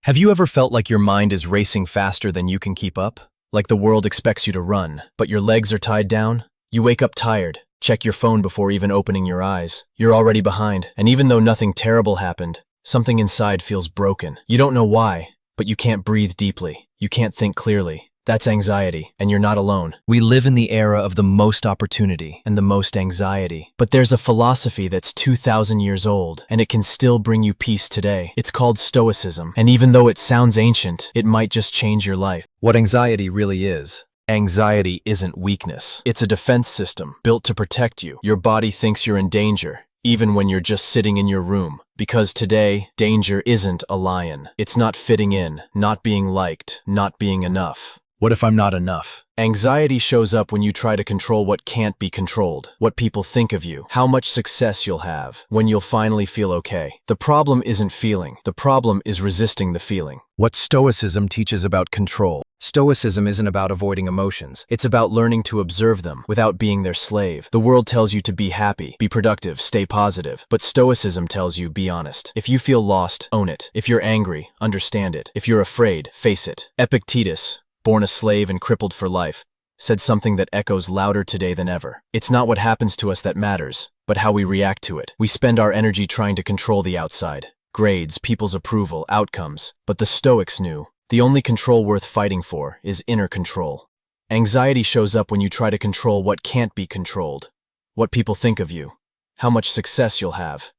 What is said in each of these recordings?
Have you ever felt like your mind is racing faster than you can keep up? Like the world expects you to run, but your legs are tied down? You wake up tired, check your phone before even opening your eyes. You're already behind, and even though nothing terrible happened, something inside feels broken. You don't know why, but you can't breathe deeply. You can't think clearly. That's anxiety, and you're not alone. We live in the era of the most opportunity and the most anxiety. But there's a philosophy that's 2,000 years old, and it can still bring you peace today. It's called Stoicism, and even though it sounds ancient, it might just change your life. What anxiety really is. Anxiety isn't weakness. It's a defense system built to protect you. Your body thinks you're in danger, even when you're just sitting in your room. Because today, danger isn't a lion. It's not fitting in, not being liked, not being enough. What if I'm not enough? Anxiety shows up when you try to control what can't be controlled, what people think of you, how much success you'll have, when you'll finally feel okay. The problem isn't feeling. The problem is resisting the feeling. What Stoicism teaches about control. Stoicism isn't about avoiding emotions. It's about learning to observe them without being their slave. The world tells you to be happy, be productive, stay positive. But Stoicism tells you be honest. If you feel lost, own it. If you're angry, understand it. If you're afraid, face it. Epictetus, born a slave and crippled for life, said something that echoes louder today than ever. It's not what happens to us that matters, but how we react to it. We spend our energy trying to control the outside. Grades, people's approval, outcomes. But the Stoics knew, the only control worth fighting for is inner control. Anxiety shows up when you try to control what can't be controlled. What people think of you. How much success you'll have.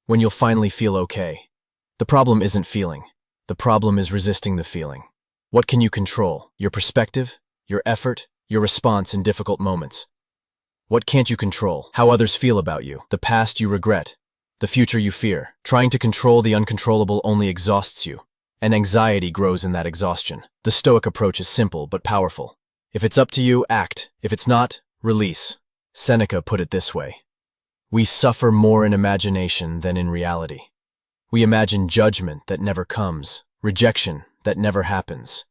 When you'll finally feel okay. The problem isn't feeling. The problem is resisting the feeling. What can you control? Your perspective, your effort, your response in difficult moments. What can't you control? How others feel about you, the past you regret, the future you fear. Trying to control the uncontrollable only exhausts you, and anxiety grows in that exhaustion. The Stoic approach is simple but powerful. If it's up to you, act. If it's not, release. Seneca put it this way: we suffer more in imagination than in reality. We imagine judgment that never comes, rejection that never happens.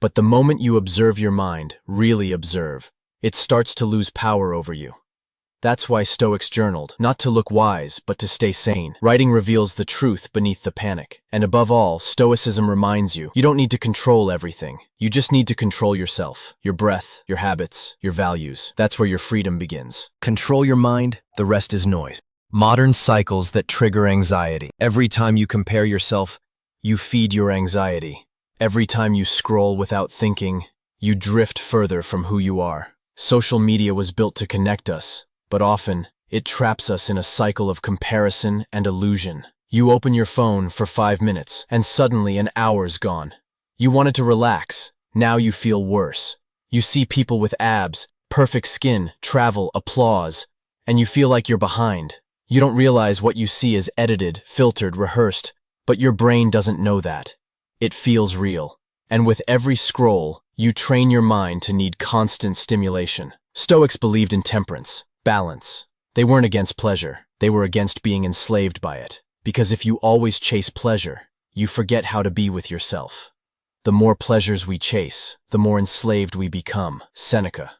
But the moment you observe your mind, really observe, it starts to lose power over you. That's why Stoics journaled, not to look wise, but to stay sane. Writing reveals the truth beneath the panic. And above all, Stoicism reminds you, you don't need to control everything. You just need to control yourself, your breath, your habits, your values. That's where your freedom begins. Control your mind, the rest is noise. Modern cycles that trigger anxiety. Every time you compare yourself, you feed your anxiety. Every time you scroll without thinking, you drift further from who you are. Social media was built to connect us, but often it traps us in a cycle of comparison and illusion. You open your phone for 5 minutes, and suddenly an hour's gone. You wanted to relax. Now you feel worse. You see people with abs, perfect skin, travel, applause, and you feel like you're behind. You don't realize what you see is edited, filtered, rehearsed, but your brain doesn't know that. It feels real. And with every scroll, you train your mind to need constant stimulation. Stoics believed in temperance, balance. They weren't against pleasure. They were against being enslaved by it. Because if you always chase pleasure, you forget how to be with yourself. The more pleasures we chase, the more enslaved we become. Seneca.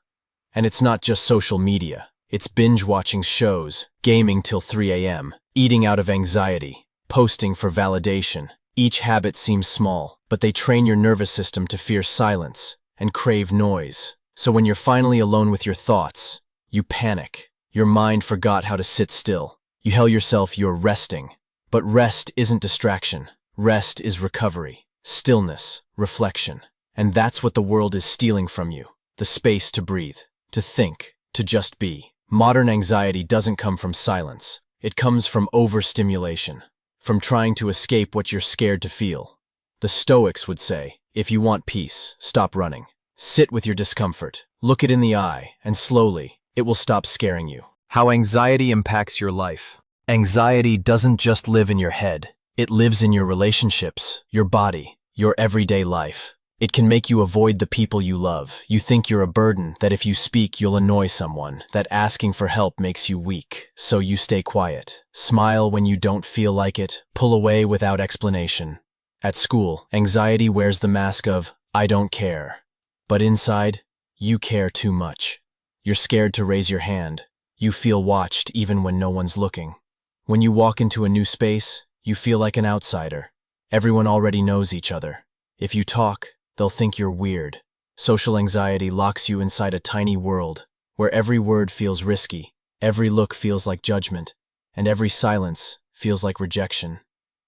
And it's not just social media. It's binge-watching shows, gaming till 3 a.m., eating out of anxiety, posting for validation. Each habit seems small, but they train your nervous system to fear silence and crave noise. So when you're finally alone with your thoughts, you panic. Your mind forgot how to sit still. You tell yourself you're resting. But rest isn't distraction. Rest is recovery, stillness, reflection. And that's what the world is stealing from you. The space to breathe, to think, to just be. Modern anxiety doesn't come from silence. It comes from overstimulation. From trying to escape what you're scared to feel. The Stoics would say, if you want peace, stop running. Sit with your discomfort, look it in the eye, and slowly, it will stop scaring you. How anxiety impacts your life. Anxiety doesn't just live in your head. It lives in your relationships, your body, your everyday life. It can make you avoid the people you love. You think you're a burden, that if you speak you'll annoy someone, that asking for help makes you weak, so you stay quiet. Smile when you don't feel like it, pull away without explanation. At school, anxiety wears the mask of, I don't care. But inside, you care too much. You're scared to raise your hand. You feel watched even when no one's looking. When you walk into a new space, you feel like an outsider. Everyone already knows each other. If you talk, they'll think you're weird. Social anxiety locks you inside a tiny world where every word feels risky, every look feels like judgment, and every silence feels like rejection.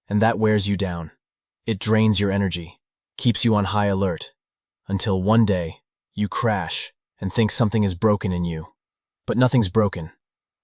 And that wears you down. It drains your energy, keeps you on high alert, until one day you crash and think something is broken in you. But nothing's broken.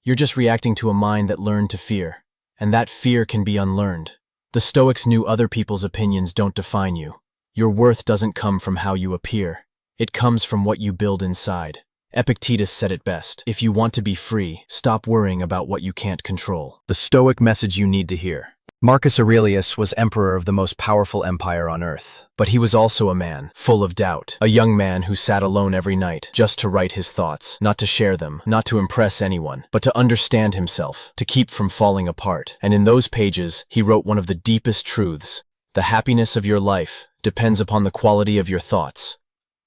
You're just reacting to a mind that learned to fear, and that fear can be unlearned. The Stoics knew other people's opinions don't define you. Your worth doesn't come from how you appear. It comes from what you build inside. Epictetus said it best: if you want to be free, stop worrying about what you can't control. The Stoic message you need to hear. Marcus Aurelius was emperor of the most powerful empire on earth. But he was also a man, full of doubt. A young man who sat alone every night, just to write his thoughts, not to share them, not to impress anyone, but to understand himself, to keep from falling apart. And in those pages, he wrote one of the deepest truths. The happiness of your life depends upon the quality of your thoughts.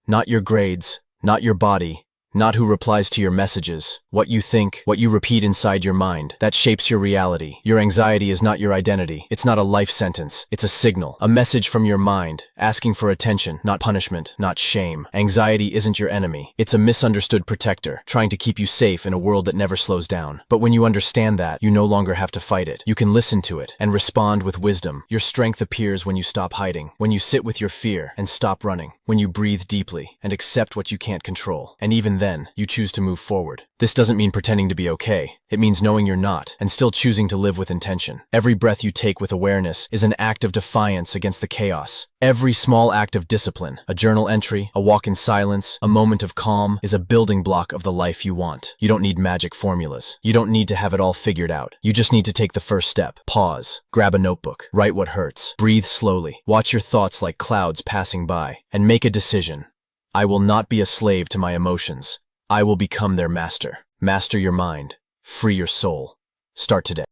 Not your grades, not your body, not who replies to your messages. What you think, what you repeat inside your mind, that shapes your reality. Your anxiety is not your identity. It's not a life sentence. It's a signal, a message from your mind, asking for attention, not punishment, not shame. Anxiety isn't your enemy. It's a misunderstood protector, trying to keep you safe in a world that never slows down. But when you understand that, you no longer have to fight it. You can listen to it and respond with wisdom. Your strength appears when you stop hiding, when you sit with your fear and stop running, when you breathe deeply and accept what you can't control. And even then, you choose to move forward. This doesn't mean pretending to be okay. It means knowing you're not, and still choosing to live with intention. Every breath you take with awareness is an act of defiance against the chaos. Every small act of discipline, a journal entry, a walk in silence, a moment of calm, is a building block of the life you want. You don't need magic formulas. You don't need to have it all figured out. You just need to take the first step. Pause. Grab a notebook. Write what hurts. Breathe slowly. Watch your thoughts like clouds passing by. And make a decision. I will not be a slave to my emotions. I will become their master. Master your mind. Free your soul. Start today.